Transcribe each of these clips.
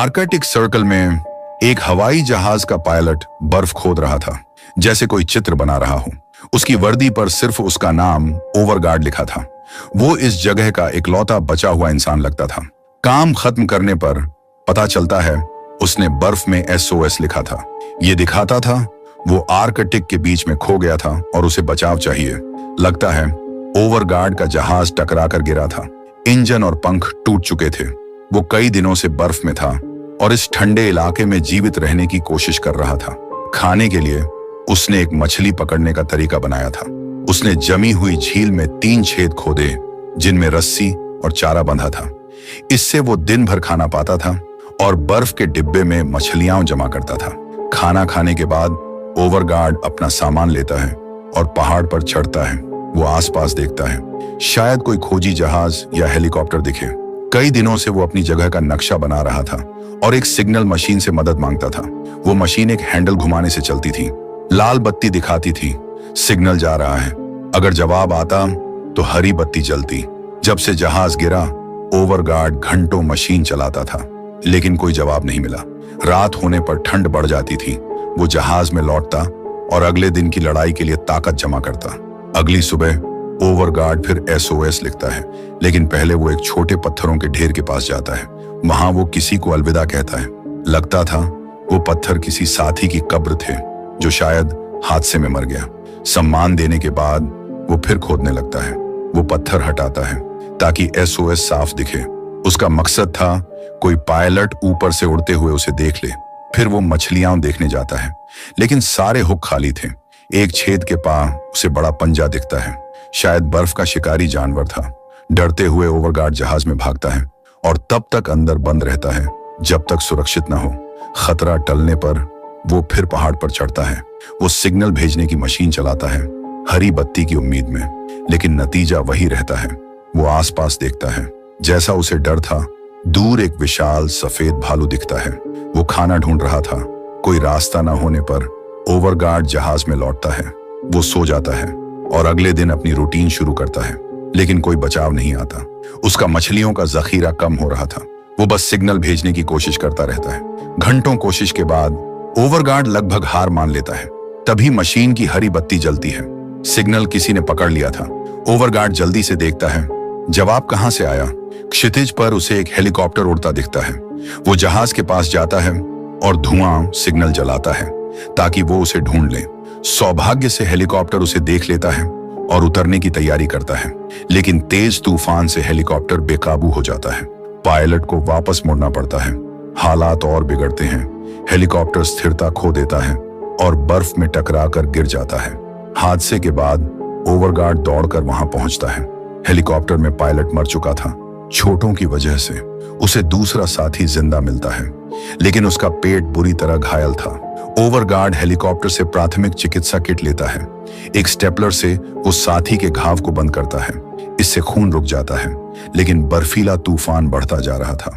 Arctic circle में एक हवाई जहाज का पायलट बर्फ खोद रहा था, जैसे कोई चित्र बना रहा हो। उसकी वर्दी पर सिर्फ उसका नाम ओवरगार्ड लिखा था। वो इस जगह का इकलौता बचा हुआ इंसान लगता था। काम खत्म करने पर पता चलता है उसने बर्फ में SOS लिखा था। ये दिखाता था वो आर्कटिक के बीच में खो गया था और उसे बचाव चाहिए। लगता है ओवरगार्ड का जहाज टकरा कर गिरा था। इंजन और पंख टूट चुके थे। वो कई दिनों से बर्फ में था और इस ठंडे इलाके में जीवित रहने की कोशिश कर रहा था। खाने के लिए उसने एक मछली पकड़ने का तरीका बनाया था। उसने जमी हुई झील में 3 छेद खोदे जिनमें रस्सी और चारा बंधा था। इससे वो दिन भर खाना पाता था और बर्फ के डिब्बे में मछलियां जमा करता था। खाना खाने के बाद ओवरगार्ड अपना सामान लेता है और पहाड़ पर चढ़ता है। वो आसपास देखता है, शायद कोई खोजी जहाज या हेलीकॉप्टर दिखे। कई दिनों से वो अपनी जगह का नक्शा बना रहा था और एक सिग्नल मशीन से मदद मांगता था। वो मशीन एक हैंडल घुमाने से चलती थी। लाल बत्ती दिखाती थी, सिग्नल जा रहा है। अगर जवाब आता तो हरी बत्ती जलती। जब से जहाज गिरा, ओवरगार्ड घंटों मशीन चलाता था, लेकिन कोई जवाब नहीं मिला। रात होने पर ठंड बढ़ जाती थी। वो जहाज में लौटता और अगले दिन की लड़ाई के लिए ताकत जमा करता। अगली सुबह ओवरगार्ड फिर SOS लिखता है, लेकिन पहले वो एक छोटे पत्थरों के ढेर के पास जाता है। वहां वो किसी को अलविदा कहता है। लगता था वो पत्थर किसी साथी की कब्र थे जो शायद हादसे में मर गया। सम्मान देने के बाद वो फिर खोदने लगता है। वो पत्थर हटाता है ताकि SOS साफ दिखे। उसका मकसद था कोई पायलट ऊपर से उड़ते हुए उसे देख ले। फिर वो मछलियां देखने जाता है, लेकिन सारे हुक खाली थे। एक छेद के पास उसे बड़ा पंजा दिखता है, शायद बर्फ का शिकारी जानवर था। डरते हुए ओवरगार्ड जहाज में भागता है और तब तक अंदर बंद रहता है जब तक सुरक्षित न हो। खतरा टलने पर वो फिर पहाड़ पर चढ़ता है। वो सिग्नल भेजने की मशीन चलाता है, हरी बत्ती की उम्मीद में, लेकिन नतीजा वही रहता है। वो आसपास देखता है। जैसा उसे डर था, दूर एक विशाल सफेद भालू दिखता है। वो खाना ढूंढ रहा था। कोई रास्ता न होने पर ओवरगार्ड जहाज में लौटता है। वो सो जाता है और अगले दिन अपनी रूटीन शुरू करता है, लेकिन कोई बचाव नहीं आता। उसका मछलियों का जखीरा कम हो रहा था। वो बस सिग्नल भेजने की कोशिश करता रहता है। घंटों कोशिश के बाद ओवरगार्ड लगभग हार मान लेता है। तभी मशीन की हरी बत्ती जलती है। सिग्नल किसी ने पकड़ लिया था। ओवरगार्ड जल्दी से देखता है, जवाब कहां से आया। क्षितिज पर उसे एक हेलीकॉप्टर उड़ता दिखता है। वो जहाज के पास जाता है और धुआं सिग्नल जलाता है ताकि वो उसे ढूंढ ले। सौभाग्य से हेलीकॉप्टर उसे देख लेता है और उतरने की तैयारी करता है, लेकिन तेज तूफान से हेलीकॉप्टर बेकाबू हो जाता है। पायलट को वापस मुड़ना पड़ता है। हालात और बिगड़ते हैं। हेलीकॉप्टर स्थिरता खो देता है और बर्फ में टकरा कर गिर जाता है। हादसे के बाद ओवरगार्ड दौड़कर वहां पहुंचता है। हेलीकॉप्टर में पायलट मर चुका था। चोटों की वजह से उसे दूसरा साथी जिंदा मिलता है, लेकिन उसका पेट बुरी तरह घायल था। ओवरगार्ड हेलीकॉप्टर से प्राथमिक चिकित्सा किट लेता है। एक स्टेपलर से वो साथी के घाव को बंद करता है। इससे खून रुक जाता है, लेकिन बर्फीला तूफान बढ़ता जा रहा था।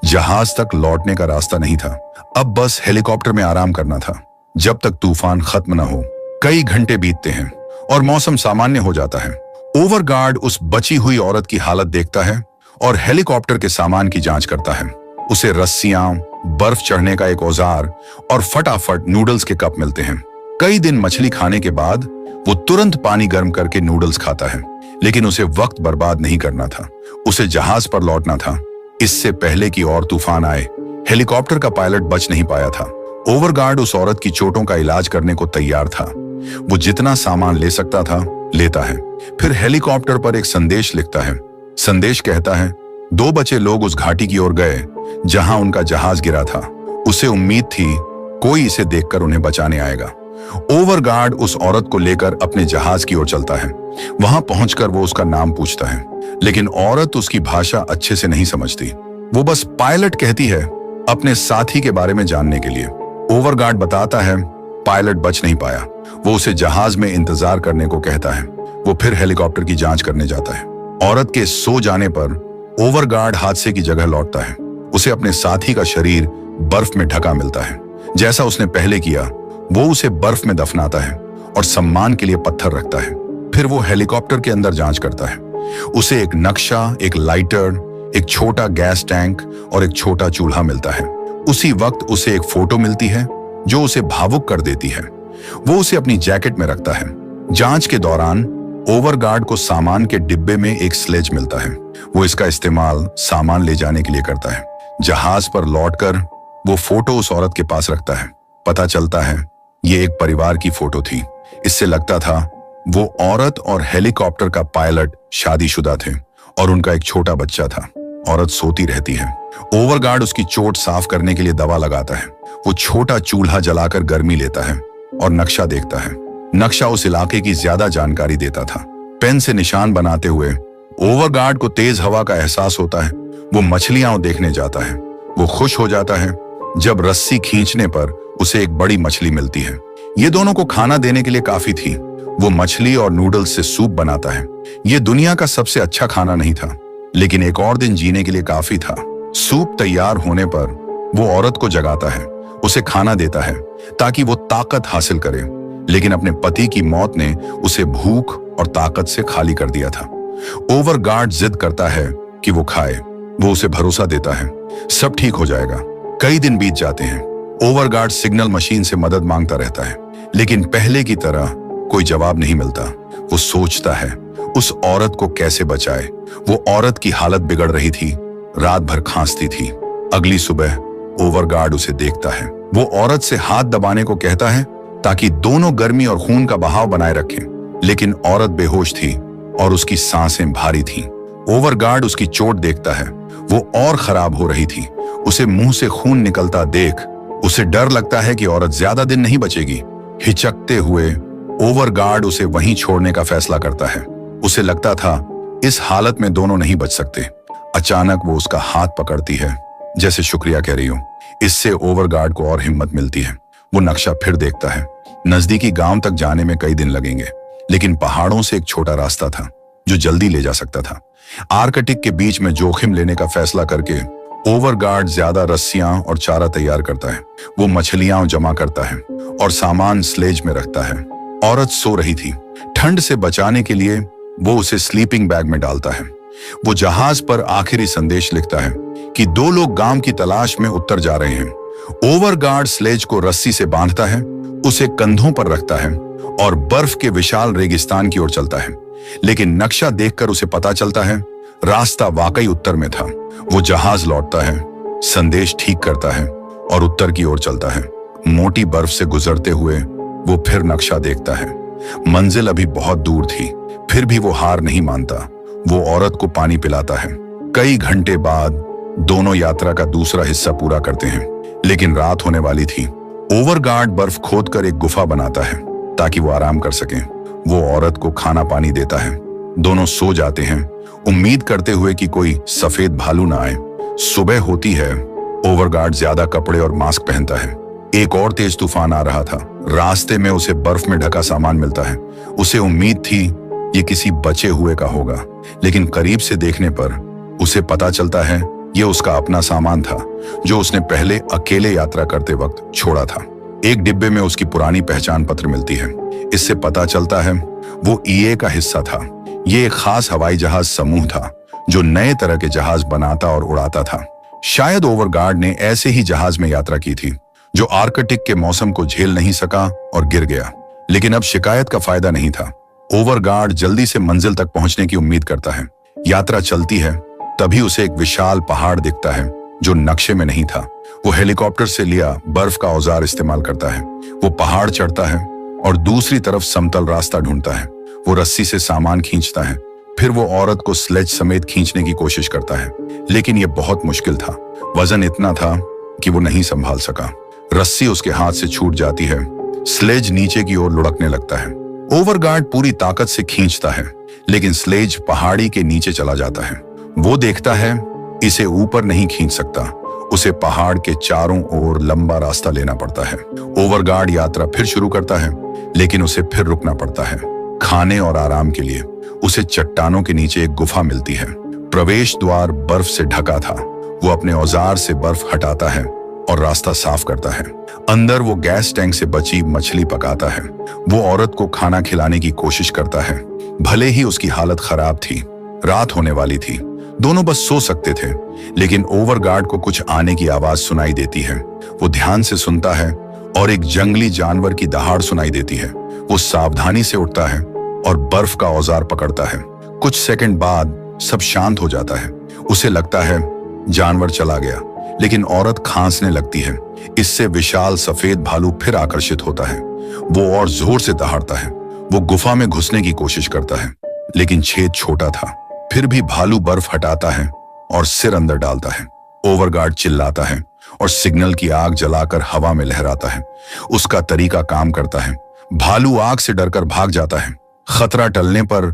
जहाज तक लौटने का रास्ता नहीं था। अब बस हेलीकॉप्टर में आराम करना था जब तक तूफान खत्म न हो। कई घंटे बीतते हैं और मौसम सामान्य हो जाता है। ओवरगार्ड उस बची हुई औरत की हालत देखता है और हेलीकॉप्टर के सामान की जांच करता है। उसे रस्सियां, बर्फ चढ़ने का एक औजार और फटाफट नूडल्स के कप मिलते हैं। कई दिन मछली खाने के बाद वो तुरंत पानी गर्म करके नूडल्स खाता है, लेकिन उसे वक्त बर्बाद नहीं करना था। उसे जहाज पर लौटना था, इससे पहले कि और तूफान आए। हेलीकॉप्टर का पायलट बच नहीं पाया था। ओवरगार्ड उस औरत की चोटों का इलाज करने को तैयार था। वो जितना सामान ले सकता था लेता है। फिर हेलीकॉप्टर पर एक संदेश लिखता है। संदेश कहता है, 2 बचे लोग उस घाटी की ओर गए जहां उनका जहाज गिरा था। उसे उम्मीद थी कोई इसे देखकर उन्हें बचाने आएगा। ओवरगार्ड उस औरत को लेकर अपने जहाज की ओर चलता है। वहां पहुंचकर वो उसका नाम पूछता है, लेकिन औरत उसकी भाषा अच्छे से नहीं समझती। वो बस पायलट कहती है अपने साथी के बारे में जानने के लिए। ओवरगार्ड बताता है पायलट बच नहीं पाया। वो उसे जहाज में इंतजार करने को कहता है। वो फिर हेलीकॉप्टर की जांच करने जाता है। औरत के सो जाने पर ओवरगार्ड हादसे की जगह लौटता है। उसे अपने साथी का शरीर बर्फ में ढका मिलता है। जैसा उसने पहले किया, वो उसे बर्फ में दफनाता है और सम्मान के लिए पत्थर रखता है। फिर वो हेलीकॉप्टर के अंदर जांच करता है। उसे एक नक्शा, एक लाइटर, एक छोटा गैस टैंक और एक छोटा चूल्हा मिलता है। उसी वक्त उसे एक फोटो मिलती है जो उसे भावुक कर देती है। वो उसे अपनी जैकेट में रखता है। जांच के दौरान ओवरगार्ड को सामान के डिब्बे में एक स्लेज मिलता है। वो इसका इस्तेमाल सामान ले जाने के लिए करता है। जहाज पर लौटकर वो फोटो उस औरत के पास रखता है। पता चलता है ये एक परिवार की फोटो थी। इससे लगता था वो औरत और हेलीकॉप्टर का पायलट शादीशुदा थे और उनका एक छोटा बच्चा था। औरत सोती रहती है। ओवरगार्ड उसकी चोट साफ करने के लिए दवा लगाता है। वो छोटा चूल्हा जलाकर गर्मी लेता है और नक्शा देखता है। नक्शा उस इलाके की ज्यादा जानकारी देता था। पेन से निशान बनाते हुए ओवरगार्ड को तेज हवा का एहसास होता है। वो मछलियां देखने जाता है। वो खुश हो जाता है जब रस्सी खींचने पर उसे एक बड़ी मछली मिलती है। ये दोनों को खाना देने के लिए काफी थी। वो मछली और नूडल्स से सूप बनाता है। ये दुनिया का सबसे अच्छा खाना नहीं था, लेकिन एक और दिन जीने के लिए काफी था। सूप तैयार होने पर वो औरत को जगाता है, उसे खाना देता है ताकि वो ताकत हासिल करे। लेकिन अपने पति की मौत ने उसे भूख और ताकत से खाली कर दिया था। ओवरगार्ड जिद करता है कि वो खाए। वो उसे भरोसा देता है सब ठीक हो जाएगा। कई दिन बीत जाते हैं। ओवरगार्ड सिग्नल मशीन से मदद मांगता रहता है, लेकिन पहले की तरह कोई जवाब नहीं मिलता। वो सोचता है उस औरत को कैसे बचाए। वो औरत की हालत बिगड़ रही थी, रात भर खांसती थी। अगली सुबह ओवरगार्ड उसे देखता है। वो औरत से हाथ दबाने को कहता है ताकि दोनों गर्मी और खून का बहाव बनाए रखें, लेकिन औरत बेहोश थी और उसकी सांसें भारी थीं। ओवरगार्ड उसकी चोट देखता है। वो और खराब हो रही थी। उसे मुंह से खून निकलता देख उसे डर लगता है कि औरत ज्यादा दिन नहीं बचेगी। हिचकते हुए ओवरगार्ड उसे वहीं छोड़ने का फैसला करता है। उसे लगता था इस हालत में दोनों नहीं बच सकते। अचानक वो उसका हाथ पकड़ती है, जैसे शुक्रिया कह रही हो। इससे ओवरगार्ड को और हिम्मत मिलती है। वो नक्शा फिर देखता है। नजदीकी गांव तक जाने में कई दिन लगेंगे, लेकिन पहाड़ों से एक छोटा रास्ता था जो जल्दी ले जा सकता था। आर्कटिक के बीच में जोखिम लेने का फैसला करके ओवरगार्ड ज्यादा रस्सियां और चारा तैयार करता है। वो मछलियां जमा करता है और सामान स्लेज में रखता है। औरत सो रही थी। ठंड से बचाने के लिए वो उसे स्लीपिंग बैग में डालता है। वो जहाज पर आखिरी संदेश लिखता है कि दो लोग गांव की तलाश में उत्तर जा रहे हैं। ओवरगार्ड स्लेज को रस्सी से बांधता है, उसे कंधों पर रखता है और बर्फ के विशाल रेगिस्तान की ओर चलता है। लेकिन नक्शा देखकर उसे पता चलता है रास्ता वाकई उत्तर में था। वो जहाज लौटता है, संदेश ठीक करता है और उत्तर की ओर चलता है। मोटी बर्फ से गुजरते हुए वो फिर नक्शा देखता है। मंजिल अभी बहुत दूर थी, फिर भी वो हार नहीं मानता। वो औरत को पानी पिलाता है। कई घंटे बाद दोनों यात्रा का दूसरा हिस्सा पूरा करते हैं, लेकिन रात होने वाली थी। ओवरगार्ड बर्फ खोदकर एक गुफा बनाता है ताकि वो आराम कर सकें। वो औरत को खाना पानी देता है। दोनों सो जाते हैं, उम्मीद करते हुए कि कोई सफेद भालू ना आए। सुबह होती है। ओवरगार्ड ज्यादा कपड़े और मास्क पहनता है। एक और तेज तूफान आ रहा था। रास्ते में उसे बर्फ में ढका सामान मिलता है। उसे उम्मीद थी ये किसी बचे हुए का होगा, लेकिन करीब से देखने पर उसे पता चलता है ये उसका अपना सामान था जो उसने पहले अकेले यात्रा करते वक्त छोड़ा था। एक डिब्बे में उसकी पुरानी पहचान पत्र मिलती है। इससे पता चलता है वो ईए का हिस्सा था। ये एक खास हवाई जहाज समूह था जो नए तरह के जहाज बनाता और उड़ाता था। शायद ओवरगार्ड ने ऐसे ही जहाज में यात्रा की थी जो आर्कटिक के मौसम को झेल नहीं सका और गिर गया। लेकिन अब शिकायत का फायदा नहीं था। ओवरगार्ड जल्दी से मंजिल तक पहुंचने की उम्मीद करता है। यात्रा चलती है, तभी उसे एक विशाल पहाड़ दिखता है जो नक्शे में नहीं था। वो हेलीकॉप्टर से लिया बर्फ का औजार इस्तेमाल करता है। वो पहाड़ चढ़ता है और दूसरी तरफ समतल रास्ता ढूंढता है। वो रस्सी से सामान खींचता है। फिर वो औरत को स्लेज समेत खींचने की कोशिश करता है, लेकिन यह बहुत मुश्किल था। वजन इतना था कि वो नहीं संभाल सका। रस्सी उसके हाथ से छूट जाती है। स्लेज नीचे की ओर लुढ़कने लगता है। ओवरगार्ड पूरी ताकत से खींचता है, लेकिन स्लेज पहाड़ी के नीचे चला जाता है। वो देखता है इसे ऊपर नहीं खींच सकता। उसे पहाड़ के चारों ओर लंबा रास्ता लेना पड़ता है। ओवरगार्ड यात्रा फिर शुरू करता है, लेकिन उसे फिर रुकना पड़ता है खाने और आराम के लिए। उसे चट्टानों के नीचे एक गुफा मिलती है। प्रवेश द्वार बर्फ से ढका था। वो अपने औजार से बर्फ हटाता है और रास्ता साफ करता है। अंदर वो गैस टैंक से बची मछली पकाता है। वो औरत को खाना खिलाने की कोशिश करता है, भले ही उसकी हालत खराब थी। रात होने वाली थी। दोनों बस सो सकते थे, लेकिन ओवरगार्ड को कुछ आने की आवाज सुनाई देती है। वो ध्यान से सुनता है और एक जंगली जानवर की दहाड़ सुनाई देती है। वो सावधानी से उठता है और बर्फ का औजार पकड़ता है। कुछ सेकंड बाद सब शांत हो जाता है। उसे लगता है जानवर चला गया, लेकिन औरत खांसने लगती है। इससे विशाल सफेद भालू फिर आकर्षित होता है। वो और जोर से दहाड़ता है। वो गुफा में घुसने की कोशिश करता है, लेकिन छेद छोटा था। फिर भी भालू बर्फ हटाता है और सिर अंदर डालता है। ओवरगार्ड चिल्लाता है और सिग्नल की आग जलाकर हवा में लहराता है। उसका तरीका काम करता है। भालू आग से डरकर भाग जाता है। खतरा टलने पर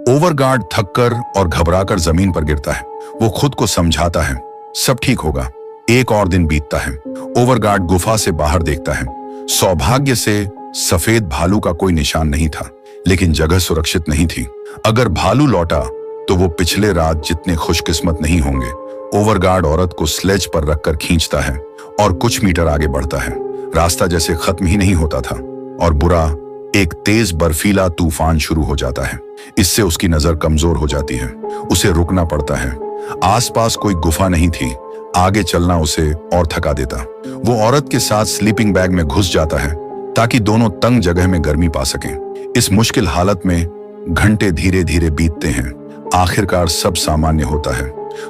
ओवरगार्ड थककर और घबराकर जमीन पर गिरता है। वो खुद को समझाता है, सब ठीक होगा। एक और दिन बीतता है। ओवरगार्ड गुफा से बाहर देखता है। सौभाग्य से सफेद भालू का कोई निशान नहीं था, लेकिन जगह सुरक्षित नहीं थी। अगर भालू लौटा तो वो पिछले रात जितने खुशकिस्मत नहीं होंगे। ओवरगार्ड औरत को स्लेज पर रखकर खींचता है और कुछ मीटर आगे बढ़ता है। रास्ता जैसे खत्म ही नहीं होता था और बुरा एक तेज बर्फीला तूफान शुरू हो जाता है। इससे उसकी नजर कमजोर हो जाती है। उसे रुकना पड़ता है। आसपास कोई गुफा नहीं थी। आगे चलना उसे और थका देता। वो औरत के साथ स्लीपिंग बैग में घुस जाता है ताकि दोनों तंग जगह में गर्मी पा सकें। इस मुश्किल हालत में घंटे धीरे धीरे बीतते हैं। आखिरकार सब सामान्य होता है।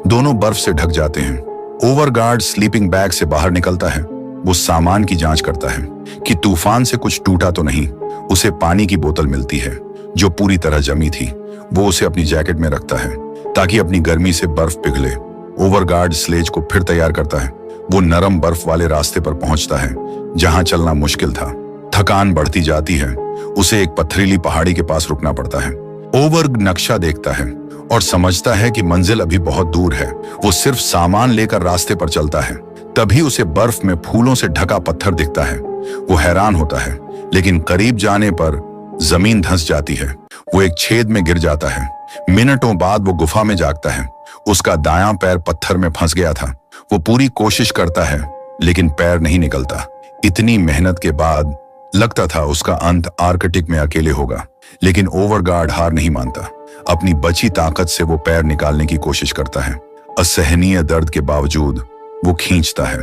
दोनों बर्फ से ढक जाते हैं। ओवरगार्ड स्लीपिंग बैग से बाहर निकलता है। वो सामान की जांच करता है कि तूफान से कुछ टूटा तो नहीं। उसे पानी की बोतल मिलती है जो पूरी तरह जमी थी। वो उसे अपनी जैकेट में रखता है ताकि अपनी गर्मी से बर्फ पिघले। ओवरगार्ड स्लेज को फिर तैयार करता है। वो नरम बर्फ वाले रास्ते पर पहुंचता है जहां चलना मुश्किल था। थकान बढ़ती जाती है। उसे एक पथरीली पहाड़ी के पास रुकना पड़ता है। ओवर नक्शा देखता है और समझता है कि मंजिल अभी बहुत दूर है। वो सिर्फ सामान लेकर रास्ते पर चलता है। तभी उसे बर्फ में फूलों से ढका पत्थर दिखता है। वो हैरान होता है, लेकिन करीब जाने पर जमीन धंस जाती है। वो एक छेद में गिर जाता है। मिनटों बाद वो गुफा में जागता है। उसका दायां पैर पत्थर में फंस गया था। वो पूरी कोशिश करता है, लेकिन पैर नहीं निकलता। इतनी मेहनत के बाद लगता था उसका अंत आर्कटिक में अकेले होगा, लेकिन ओवरगार्ड हार नहीं मानता। अपनी बची ताकत से वो पैर निकालने की कोशिश करता है। असहनीय दर्द के बावजूद वो खींचता है।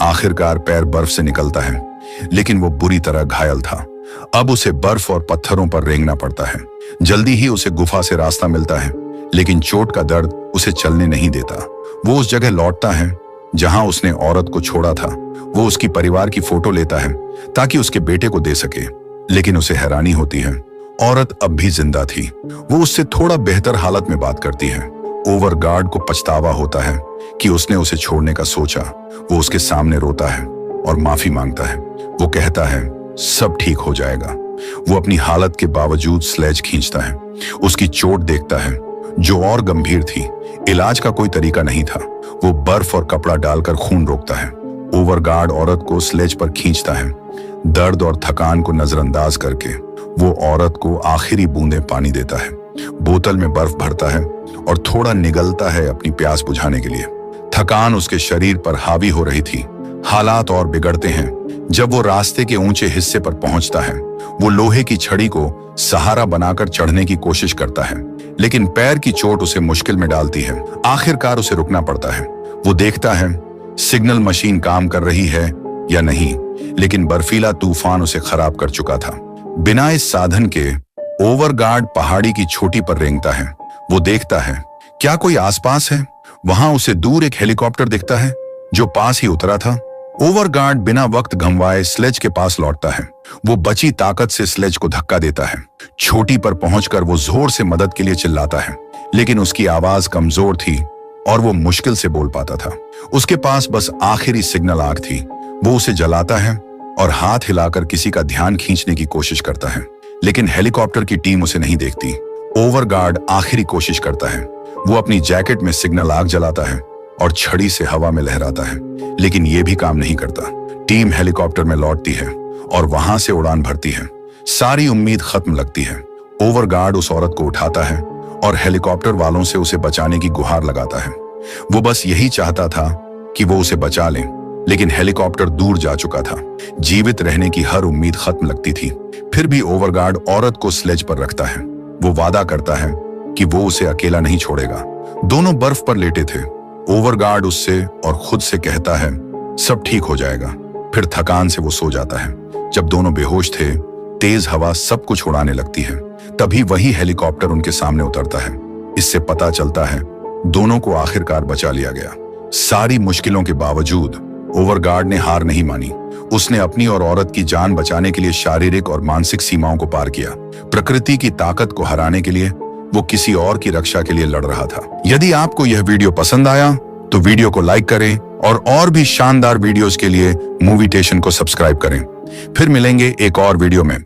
आखिरकार पैर बर्फ से निकलता है, लेकिन वो बुरी तरह घायल था। अब उसे बर्फ और पत्थरों पर रेंगना पड़ता है। जल्दी ही उसे गुफा से रास्ता मिलता है, लेकिन चोट का दर्द उसे चलने नहीं देता। वो उस जगह लौटता है जहां उसने औरत को छोड़ा था। वो उसकी परिवार की फोटो लेता है ताकि उसके बेटे को दे सके, लेकिन उसे हैरानी होती है, औरत अब भी जिंदा थी। वो उससे थोड़ा बेहतर हालत में बात करती है। ओवरगार्ड को पछतावा होता है कि उसने उसे छोड़ने का सोचा। वो उसके सामने रोता है और माफी मांगता है। वो कहता है सब ठीक हो जाएगा। वो अपनी हालत के बावजूद स्लेज खींचता है। उसकी चोट देखता है जो और गंभीर थी। इलाज का कोई तरीका नहीं था। वो बर्फ और कपड़ा डालकर खून रोकता है। ओवरगार्ड औरत को स्लेज पर खींचता है। दर्द और थकान को नजरअंदाज करके वो औरत को आखिरी बूंदें पानी देता है। बोतल में बर्फ भरता है और थोड़ा निगलता है अपनी प्यास बुझाने के लिए। थकान उसके शरीर पर हावी हो रही थी। हालात और बिगड़ते हैं जब वो रास्ते के ऊंचे हिस्से पर पहुंचता है। वो लोहे की छड़ी को सहारा बनाकर चढ़ने की कोशिश करता है, लेकिन पैर की चोट उसे मुश्किल में डालती है। आखिरकार उसे रुकना पड़ता है। वो देखता है सिग्नल मशीन काम कर रही है या नहीं, लेकिन बर्फीला तूफान उसे खराब कर चुका था। बिना इस साधन के ओवरगार्ड पहाड़ी की चोटी पर रेंगता है। वो देखता है क्या कोई आसपास है। वहां उसे दूर एक हेलीकॉप्टर दिखता है जो पास ही उतरा था। ओवरगार्ड बिना वक्त गंवाए स्लेज के पास लौटता है। वो बची ताकत से स्लेज को धक्का देता है। चोटी पर पहुंचकर वो जोर से मदद के लिए चिल्लाता है, लेकिन उसकी आवाज कमजोर थी और वो मुश्किल से बोल पाता था। उसके पास बस आखिरी सिग्नल आग थी। वो उसे जलाता है और हाथ हिलाकर किसी का ध्यान खींचने की कोशिश करता है, लेकिन हेलीकॉप्टर की टीम उसे नहीं देखती। ओवरगार्ड आखिरी कोशिश करता है। वो अपनी जैकेट में सिग्नल आग जलाता है और छड़ी से हवा में लहराता है, लेकिन ये भी काम नहीं करता। टीम हेलीकॉप्टर में लौटती है और वहां से उड़ान भरती है। सारी उम्मीद खत्म लगती है। ओवरगार्ड उस औरत को उठाता है और हेलीकॉप्टर वालों से उसे बचाने की गुहार लगाता है। वो बस यही चाहता था कि वो उसे बचा ले, लेकिन हेलीकॉप्टर दूर जा चुका था। जीवित रहने की हर उम्मीद खत्म लगती थी। फिर भी ओवरगार्ड औरत को स्लेज पर रखता है। वो वादा करता है कि वो उसे अकेला नहीं छोड़ेगा। दोनों बर्फ पर लेटे थे। ओवरगार्ड उससे और खुद से कहता है, सब ठीक हो जाएगा। फिर थकान से वो सो जाता है। जब दोनों बेहोश थे, तेज हवा सब कुछ उड़ाने लगती है। तभी वही हेलीकॉप्टर उनके सामने उतरता है। इससे पता चलता है दोनों को आखिरकार बचा लिया गया। सारी मुश्किलों के बावजूद ओवरगार्ड ने हार नहीं मानी। उसने अपनी और औरत की जान बचाने के लिए शारीरिक और मानसिक सीमाओं को पार किया। प्रकृति की ताकत को हराने के लिए वो किसी और की रक्षा के लिए लड़ रहा था। यदि आपको यह वीडियो पसंद आया तो वीडियो को लाइक करें और भी शानदार वीडियोस के लिए मूवीटेशन को सब्सक्राइब करें। फिर मिलेंगे एक और वीडियो में।